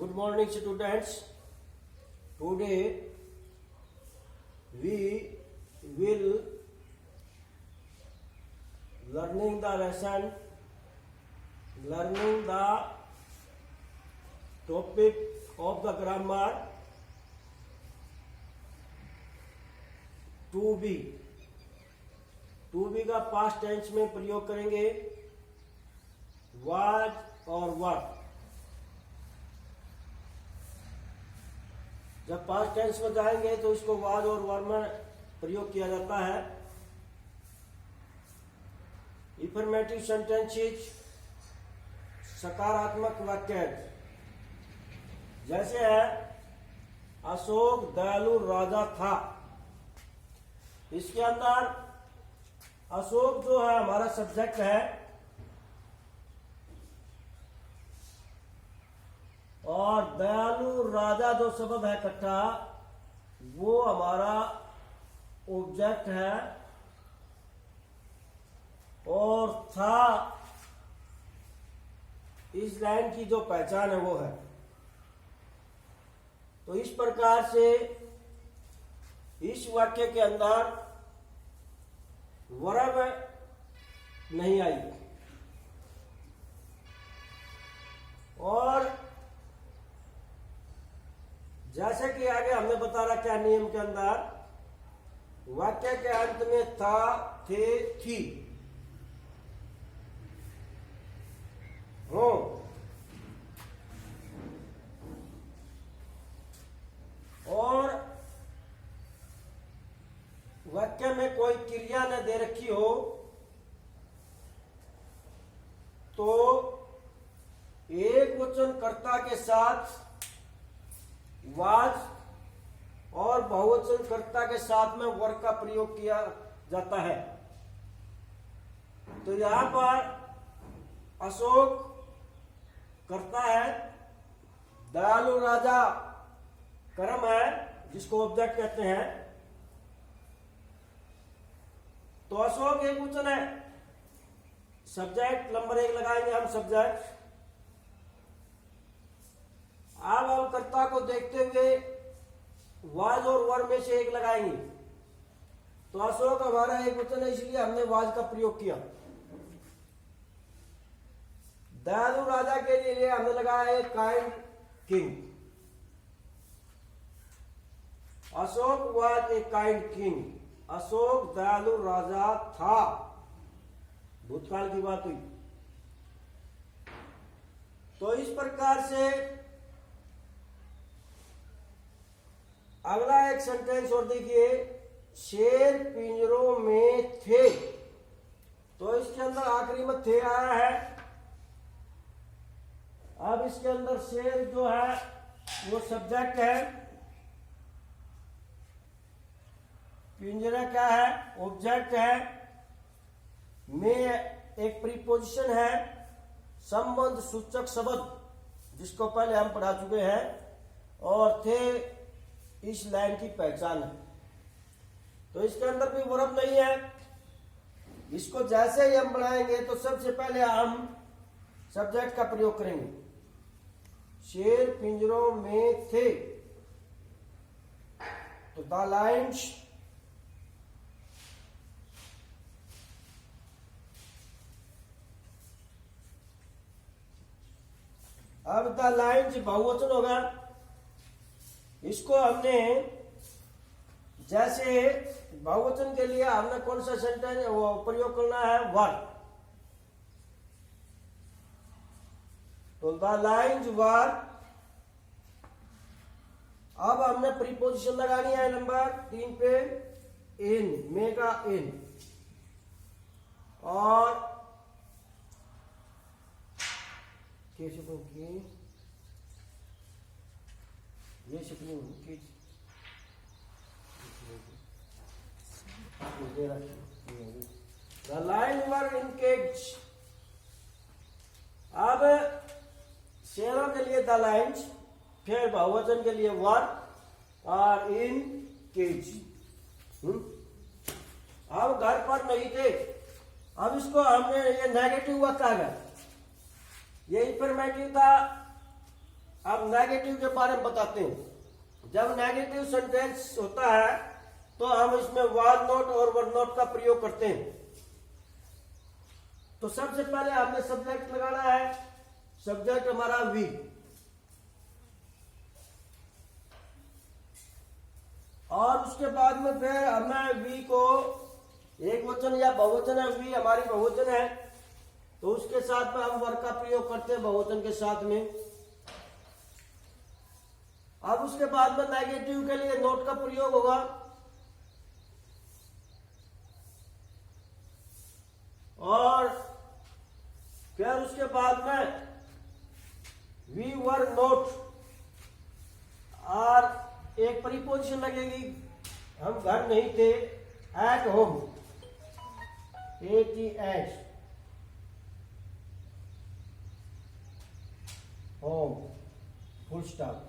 Good morning, students. Today we will learning the lesson, learning the topic of the grammar to be. To be का past tense में प्रयोग करेंगे was और वर। जब past tense में जाएंगे तो इसको वाज और वर में प्रयोग किया जाता है। इफर्मेटिव सेंटेंसेस सकारात्मक वाक्य जैसे है अशोक दयालु राजा था। इसके अंदर अशोक जो है हमारा सब्जेक्ट है और दयालु राजा जो सबब है इकट्ठा वो हमारा ऑब्जेक्ट है और था इस लाइन की जो पहचान है वो है। तो इस प्रकार से इस वाक्य के अंदर वर्ब नहीं आई और जैसे कि आगे हमने बता रखा है नियम के अंदर वाक्य के अंत में था, थे, थी, हो और वाक्य में कोई क्रिया न दे रखी हो तो एक वचन कर्ता के साथ वाज और बहुवचन कर्ता के साथ में वर का प्रयोग किया जाता है। तो यहां पर अशोक कर्ता है, दयालु राजा कर्म है जिसको ऑब्जेक्ट कहते हैं। तो अशोक एक वचन है, सब्जेक्ट नंबर 1 लगाएंगे हम सब्जेक्ट। अब हम कर्ता को देखते हुए वाज और वर में से एक लगाएंगे। तो अशोक हमारा एक वचन है इसलिए हमने वाज का प्रयोग किया। दयालु राजा के लिए हमने लगाया एक kind king. Ashok was a kind king. Ashok दयालु राजा था, भूतकाल की बात हुई। तो इस प्रकार से अगला एक सेंटेंस और देखिए, शेर पिंजरों में थे। तो इसके अंदर आखिरी में थे आया है। अब इसके अंदर शेर जो है वो सब्जेक्ट है, पिंजरा क्या है, ऑब्जेक्ट है, में एक प्रीपोजिशन है, संबंध सूचक शब्द जिसको पहले हम पढ़ा चुके हैं, और थे इस लाइन की पहचान है। तो इसके अंदर भी वर्ब नहीं है। इसको जैसे ही हम बनाएंगे तो सबसे पहले हम सब्जेक्ट का प्रयोग करेंगे। शेर पिंजरों में थे। तो द लाइन्स अब द लाइन्स बहुवचन होगा। इसको हमने जैसे बहुवचन के लिए हमने कौन सा सेंटेंस वो प्रयोग करना है, वर। तो द लाइन्स वर। अब हमने प्रीपोजिशन लगानी है नंबर 3 पे, इन, में का इन, और कैसे होगी ये शिकनी होगी द लाइन वर इनकेज। अब शेरों के लिए द लाइन्स, फिर बहुवचन के लिए वर और इन केज। अब घर पर नहीं थे। अब इसको हमने ये नेगेटिव वाक्य आ गया, ये इन्फॉर्मेटिव था अब नेगेटिव के बारे में बताते हैं। जब नेगेटिव सेंटेंस होता है तो हम इसमें वाज नॉट और वर नॉट का प्रयोग करते हैं। तो सबसे पहले आपने सब्जेक्ट लगाना है। सब्जेक्ट हमारा वी, और उसके बाद में फिर हमें वी को एक वचन या बहुवचन है, वी हमारी बहुवचन है, तो उसके साथ में हम वर्ग का प्रयोग करते हैं बहुवचन के साथ में। अब उसके बाद में नेगेटिव के लिए नोट का प्रयोग होगा, और फिर उसके बाद में वी वर नोट, और एक प्रीपोजिशन लगेगी, हम घर नहीं थे, at home, at home, full stop.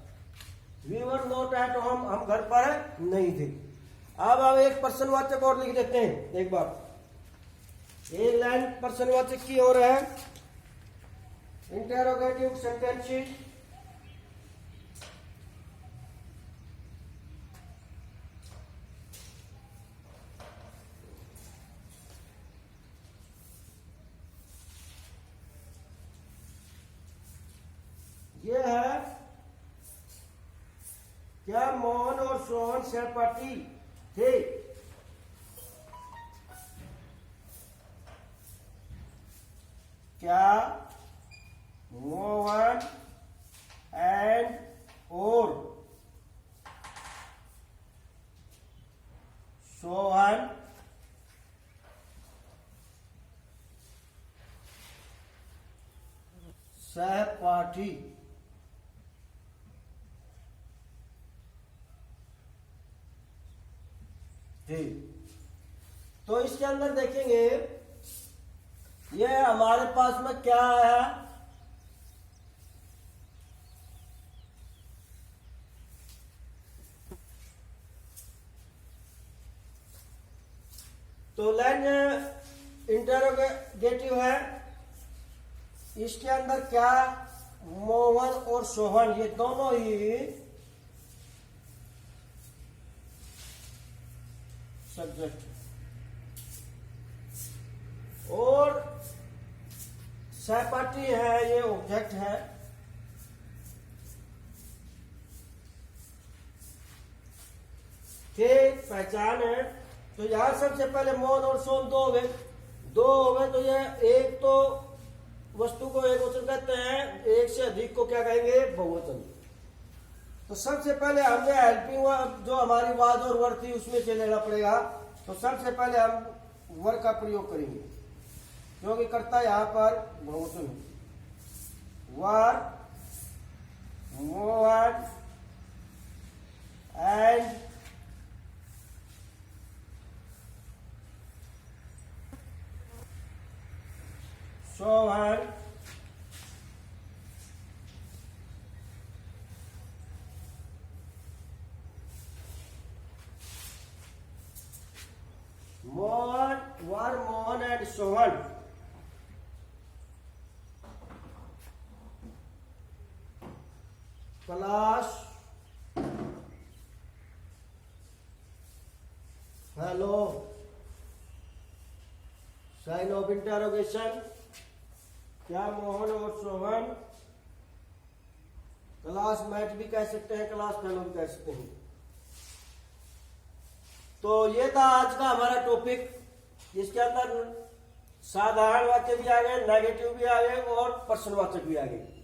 We were not at home, हम घर पर नहीं थे। अब हम एक पर्सनवाचक और लिख देते हैं एक बार। एक लाइन पर्सनवाचक की और है, इंटेरोगेटिव सेंटेंसेस। ये है, क्या मोहन और सोहन सहपाठी थे? क्या मोहन एंड और सोहन सहपाठी थे? तो इसके अंदर देखेंगे, ये हमारे पास में क्या है, तो लाइन इंटरोगेटिव है। इसके अंदर क्या, मोहन और सोहन, ये दोनों ही सब्जेक्ट, और सहपाठी है, ये ऑब्जेक्ट है। के पहचान है। तो यहां सबसे पहले मोहन और सोहन दो हो गए, तो ये एक तो वस्तु को एक वचन कहते हैं, एक से अधिक को क्या कहेंगे, बहुवचन। तो सबसे पहले हमने हेल्पिंग जो हमारी वाज और वर थी उसमें से लेना पड़ेगा। तो सबसे पहले हम वर का प्रयोग करेंगे, क्योंकि कर्ता यहां पर बहुवचन है। वर, Mohan and Sohan Mohan and Sohan class hello, sign of interrogation. क्या मोहन और सोहन क्लासमेट भी कह सकते हैं, क्लास फेलो भी कह सकते हैं। तो ये था आज का हमारा टॉपिक। इसके अंदर साधारण वाक्य भी आ गए, नेगेटिव भी आ गए और पर्सनवाचक भी आ गए।